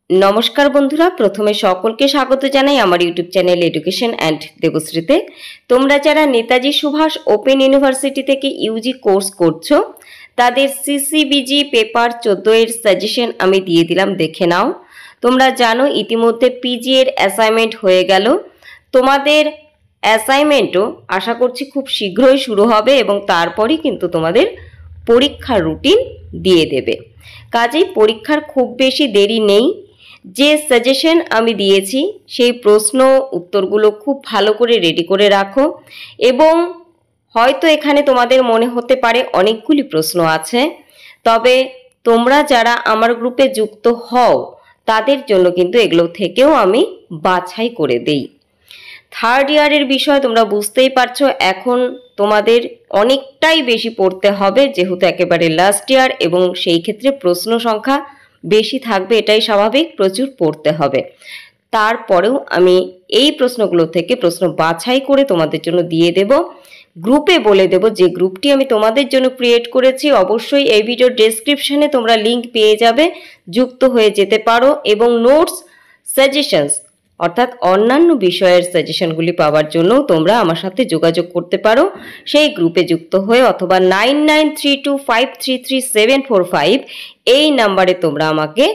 নমস্কার বন্ধুরা, প্রথমে সকলকে স্বাগত জানাই আমার ইউটিউব চ্যানেল এডুকেশন অ্যান্ড দেবশ্রীতে। তোমরা যারা নেতাজি সুভাষ ওপেন ইউনিভার্সিটি থেকে ইউজি কোর্স করছো তাদের সিসিবিজি পেপার 14 এর সাজেশন আমি দিয়ে দিলাম, দেখে নাও। তোমরা জানো ইতিমধ্যে পিজি এর অ্যাসাইনমেন্ট হয়ে গেল। তোমাদের অ্যাসাইনমেন্টও আশা করছি খুব শীঘ্রই শুরু হবে এবং তারপরই কিন্তু তোমাদের পরীক্ষার রুটিন দিয়ে দেবে। কাজেই পরীক্ষার খুব বেশি দেরি নেই। যে সাজেশন আমি দিয়েছি সেই প্রশ্ন উত্তরগুলো খুব ভালো করে রেডি করে রাখো এবং হয়তো এখানে তোমাদের মনে হতে পারে অনেকগুলি প্রশ্ন আছে, তবে তোমরা যারা আমার গ্রুপে যুক্ত হও তাদের জন্য কিন্তু এগুলো থেকেও আমি বাছাই করে দেই। থার্ড ইয়ারের বিষয় তোমরা বুঝতেই পারছো, এখন তোমাদের অনেকটাই বেশি পড়তে হবে যেহেতু একেবারে লাস্ট ইয়ার এবং সেই ক্ষেত্রে প্রশ্ন সংখ্যা বেশি থাকবে, এটাই স্বাভাবিক, প্রচুর পড়তে হবে। তারপরেও আমি এই প্রশ্নগুলো থেকে প্রশ্ন বাছাই করে তোমাদের জন্য দিয়ে দেব, গ্রুপে বলে দেব। যে গ্রুপটি আমি তোমাদের জন্য ক্রিয়েট করেছি অবশ্যই এই ভিডিওর ডেসক্রিপশনে তোমরা লিংক পেয়ে যাবে, যুক্ত হয়ে যেতে পারো এবং নোটস, সাজেশনস অর্থাৎ অন্যান্য বিষয়ের সাজেশনগুলি পাওয়ার জন্য তোমরা আমার সাথে যোগাযোগ করতে পারো সেই গ্রুপে যুক্ত হয়ে, অথবা 9932533745 এই নাম্বারে তোমরা আমাকে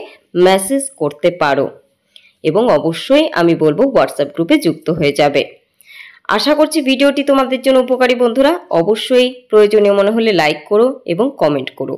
মেসেজ করতে পারো এবং অবশ্যই আমি বলবো হোয়াটসঅ্যাপ গ্রুপে যুক্ত হয়ে যাবে। আশা করছি ভিডিওটি তোমাদের জন্য উপকারী বন্ধুরা। অবশ্যই প্রয়োজনীয় মনে হলে লাইক করো এবং কমেন্ট করো।